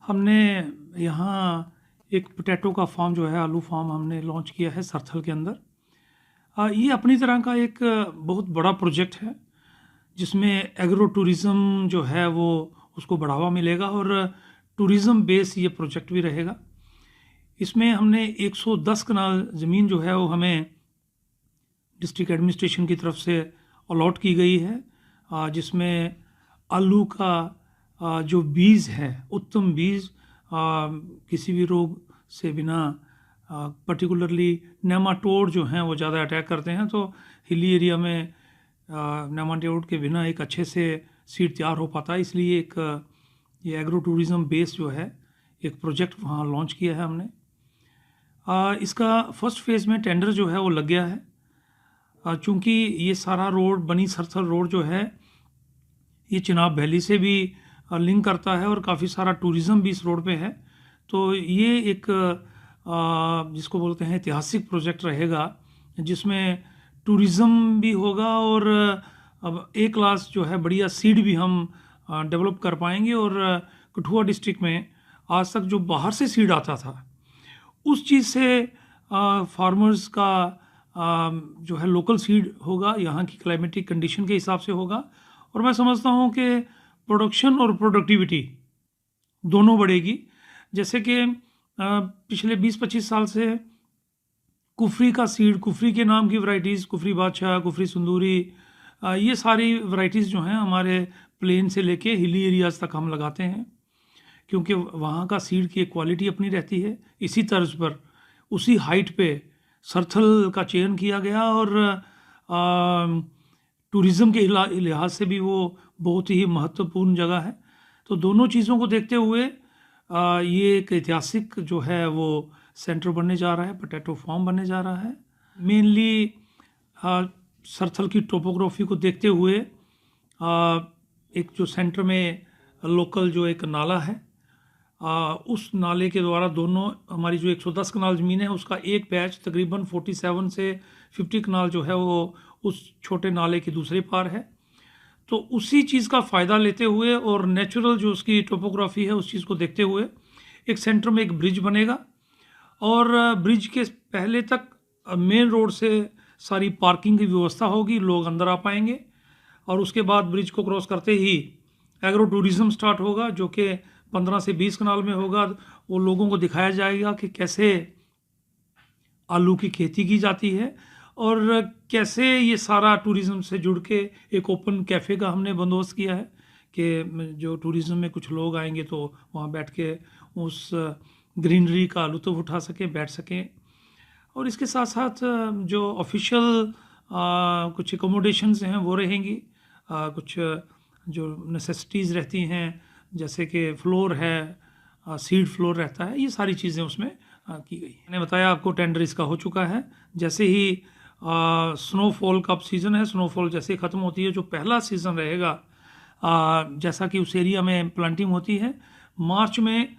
हमने यहाँ एक पोटैटो का फार्म जो है, आलू फार्म हमने लॉन्च किया है सरथल के अंदर। ये अपनी तरह का एक बहुत बड़ा प्रोजेक्ट है जिसमें एग्रो टूरिज़्म जो है वो उसको बढ़ावा मिलेगा और टूरिज़्म बेस ये प्रोजेक्ट भी रहेगा। इसमें हमने 110 कनाल ज़मीन जो है वो हमें डिस्ट्रिक्ट एडमिनिस्ट्रेशन की तरफ से अलॉट की गई है, जिसमें आलू का जो बीज है, उत्तम बीज, किसी भी रोग से बिना, पर्टिकुलरली नेमाटोड जो हैं वो ज़्यादा अटैक करते हैं, तो हिली एरिया में नेमाटोड के बिना एक अच्छे से सीड तैयार हो पाता है। इसलिए एक ये एग्रो टूरिज़्म बेस जो है एक प्रोजेक्ट वहाँ लॉन्च किया है हमने। इसका फर्स्ट फेज़ में टेंडर जो है वो लग गया है। चूँकि ये सारा रोड बनी सरथल रोड जो है ये चिनाब वैली से भी लिंक करता है और काफ़ी सारा टूरिज़्म भी इस रोड पे है, तो ये एक जिसको बोलते हैं ऐतिहासिक प्रोजेक्ट रहेगा जिसमें टूरिज़्म भी होगा और अब ए क्लास जो है बढ़िया सीड भी हम डेवलप कर पाएंगे। और कठुआ डिस्ट्रिक्ट में आज तक जो बाहर से सीड आता था उस चीज़ से फार्मर्स का जो है लोकल सीड होगा, यहाँ की क्लाइमेटिक कंडीशन के हिसाब से होगा। और मैं समझता हूँ कि प्रोडक्शन और प्रोडक्टिविटी दोनों बढ़ेगी। जैसे कि पिछले 20-25 साल से कुफरी का सीड, कुफरी के नाम की वैरायटीज़, कुफरी बादशाह, कुफरी सुंदूरी, ये सारी वैरायटीज़ जो हैं हमारे प्लेन से लेके हिली एरियाज़ तक हम लगाते हैं, क्योंकि वहाँ का सीड की एक क्वालिटी अपनी रहती है। इसी तर्ज पर उसी हाइट पे सरथल का चयन किया गया और टूरिज़्म के लिहाज से भी वो बहुत ही महत्वपूर्ण जगह है। तो दोनों चीज़ों को देखते हुए ये एक ऐतिहासिक जो है वो सेंटर बनने जा रहा है, पोटैटो फार्म बनने जा रहा है। मेनली सरथल की टोपोग्राफी को देखते हुए एक जो सेंटर में लोकल जो एक नाला है, उस नाले के द्वारा दोनों हमारी जो 110 कनाल ज़मीन है उसका एक पैच तकरीबन 47 से 50 कनाल जो है वो उस छोटे नाले के दूसरे पार है। तो उसी चीज़ का फ़ायदा लेते हुए और नेचुरल जो उसकी टोपोग्राफी है उस चीज़ को देखते हुए एक सेंटर में एक ब्रिज बनेगा और ब्रिज के पहले तक मेन रोड से सारी पार्किंग की व्यवस्था होगी, लोग अंदर आ पाएंगे। और उसके बाद ब्रिज को क्रॉस करते ही एग्रो टूरिज़्म स्टार्ट होगा जो कि 15 से 20 कनाल में होगा। वो लोगों को दिखाया जाएगा कि कैसे आलू की खेती की जाती है और कैसे ये सारा टूरिज़्म से जुड़ के एक ओपन कैफ़े का हमने बंदोबस्त किया है कि जो टूरिज़्म में कुछ लोग आएंगे तो वहाँ बैठ के उस ग्रीनरी का लुत्फ़ उठा सकें, बैठ सकें। और इसके साथ साथ जो ऑफिशियल कुछ एकोमोडेशंस हैं वो रहेंगी, कुछ जो नेसेसिटीज़ रहती हैं जैसे कि फ्लोर है, सीड फ्लोर रहता है, ये सारी चीज़ें उसमें की गई। मैंने बताया आपको टेंडर इसका हो चुका है। जैसे ही स्नोफॉल का सीज़न है, स्नोफॉल जैसे ख़त्म होती है, जो पहला सीज़न रहेगा जैसा कि उस एरिया में प्लांटिंग होती है मार्च में,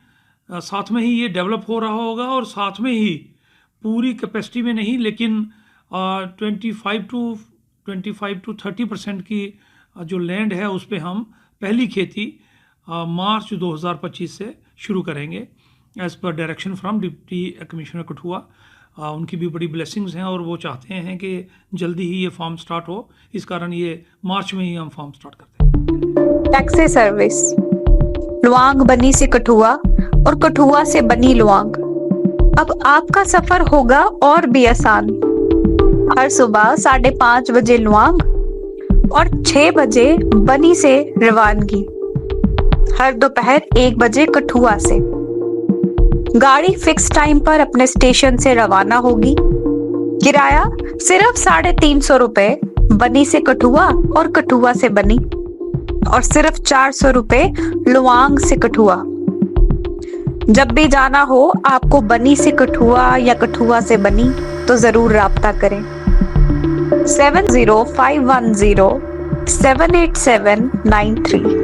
साथ में ही ये डेवलप हो रहा होगा और साथ में ही पूरी कैपेसिटी में नहीं लेकिन 25 to 30% की जो लैंड है उस पर हम पहली खेती मार्च 2025 से शुरू करेंगे as per direction from deputy commissioner Kathua. उनकी भी बड़ी ब्लेसिंग्स हैं और वो चाहते हैं कि जल्दी ही ये फार्म स्टार्ट हो, इस कारण ये मार्च में ही हम फार्म स्टार्ट करते हैं। टैक्सी सर्विस लुआंग बनी से कठुआ और कठुआ से बनी लुआंग। अब आपका सफर होगा और भी आसान। हर सुबह 5:30 बजे लुआंग और 6 बजे बनी से रवानगी। हर दोपहर 1 बजे कठुआ से। गाड़ी फिक्स टाइम पर अपने स्टेशन से रवाना होगी। किराया सिर्फ 350 रुपए बनी से कठुआ और कठुआ से बनी, और सिर्फ 400 रुपए लुआंग से कठुआ। जब भी जाना हो आपको बनी से कठुआ या कठुआ से बनी तो जरूर राब्ता करें। 7051078793।